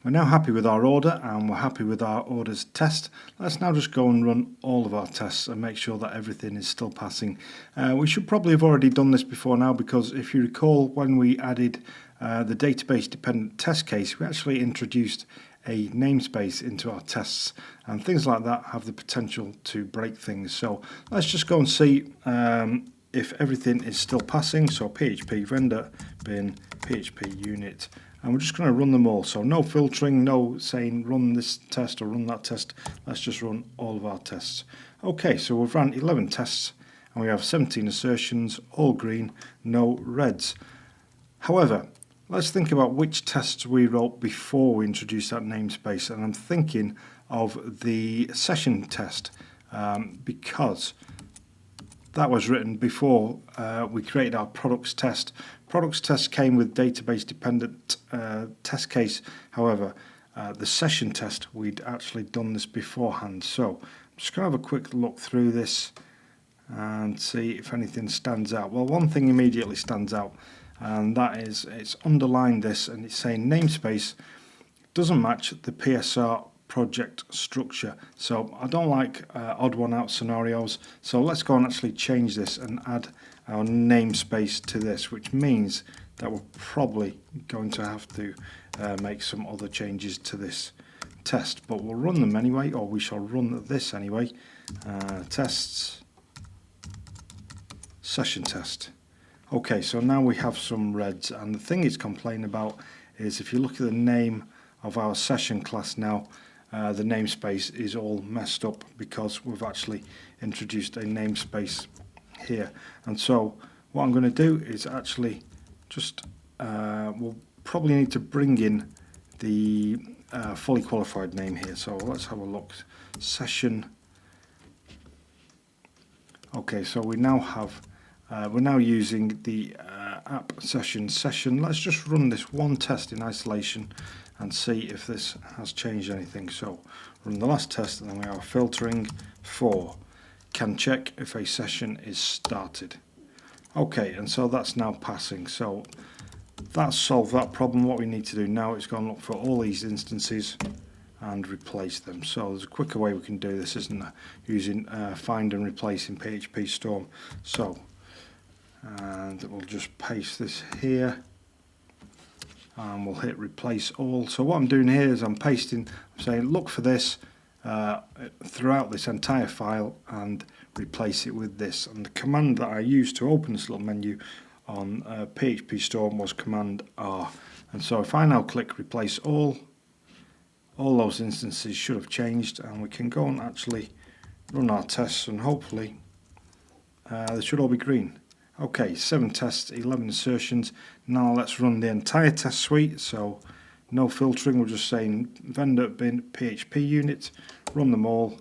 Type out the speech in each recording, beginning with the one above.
We're now happy with our order and we're happy with our orders test. Let's now just go and run all of our tests and make sure that everything is still passing. We should probably have already done this before now, because if you recall, when we added the database dependent test case, we actually introduced a namespace into our tests, and things like that have the potential to break things. So let's just go and see if everything is still passing. So PHP vendor bin PHPUnit, and we're just going to run them all. So no filtering, no saying run this test or run that test. Let's just run all of our tests. Okay, so we've run 11 tests and we have 17 assertions, all green, no reds. However, let's think about which tests we wrote before we introduced that namespace, and I'm thinking of the session test because that was written before we created our products test. Products test came with database dependent test case. However, the session test, we'd actually done this beforehand. So I'm just going to have a quick look through this and see if anything stands out. Well, one thing immediately stands out, and that is it's underlined this and it's saying namespace doesn't match the PSR project structure. So I don't like odd one out scenarios, so let's go and actually change this and add our namespace to this, which means that we're probably going to have to make some other changes to this test, but we'll run them anyway, or we shall run this anyway. Tests, session test. Okay, so now we have some reds, and the thing it's complaining about is if you look at the name of our session class now, the namespace is all messed up because we've actually introduced a namespace here. And so what I'm going to do is actually just we'll probably need to bring in the fully qualified name here. So let's have a look. Session. Okay, so we now have we're now using the app session. Let's just run this one test in isolation and see if this has changed anything. So run the last test, and then we have filtering for can check if a session is started. Okay, and so that's now passing. So that's solved that problem. What we need to do now is go and look for all these instances and replace them. So there's a quicker way we can do this, isn't there? Using find and replace in PHP Storm. So, and we'll just paste this here, and we'll hit replace all. So what I'm doing here is I'm saying look for this throughout this entire file and replace it with this. And the command that I used to open this little menu on PHP Storm was Command R. And so if I now click replace all those instances should have changed, and we can go and actually run our tests, and hopefully they should all be green. Okay, 7 tests, 11 assertions. Now let's run the entire test suite. So no filtering, we're just saying vendor bin PHPUnit, run them all.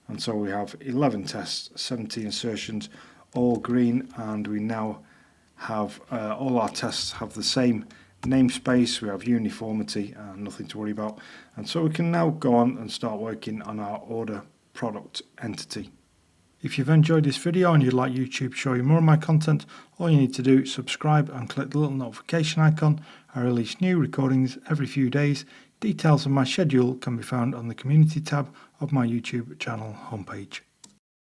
And so we have 11 tests, 17 assertions, all green, and we now have all our tests have the same namespace. We have uniformity and nothing to worry about. And so we can now go on and start working on our order product entity. If you've enjoyed this video and you'd like YouTube to show you more of my content, all you need to do is subscribe and click the little notification icon. I release new recordings every few days. Details of my schedule can be found on the community tab of my YouTube channel homepage.